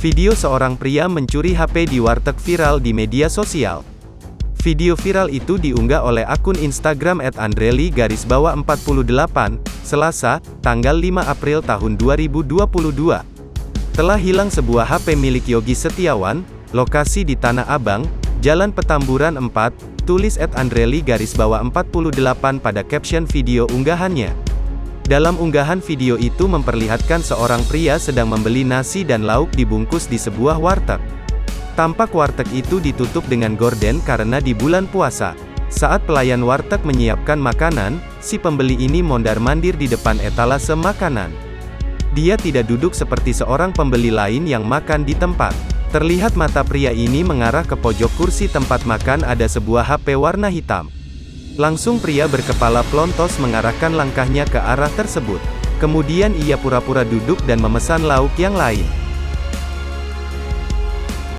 Video seorang pria mencuri HP di warteg viral di media sosial. Video viral itu diunggah oleh akun Instagram @andreli_48, Selasa, tanggal 5 April tahun 2022. Telah hilang sebuah HP milik Yogi Setiawan, lokasi di Tanah Abang, Jalan Petamburan 4, tulis @andreli_48 pada caption video unggahannya. Dalam unggahan video itu memperlihatkan seorang pria sedang membeli nasi dan lauk dibungkus di sebuah warteg. Tampak warteg itu ditutup dengan gorden karena di bulan puasa. Saat pelayan warteg menyiapkan makanan, si pembeli ini mondar-mandir di depan etalase makanan. Dia tidak duduk seperti seorang pembeli lain yang makan di tempat. Terlihat mata pria ini mengarah ke pojok kursi tempat makan ada sebuah HP warna hitam. Langsung pria berkepala plontos mengarahkan langkahnya ke arah tersebut. Kemudian ia pura-pura duduk dan memesan lauk yang lain.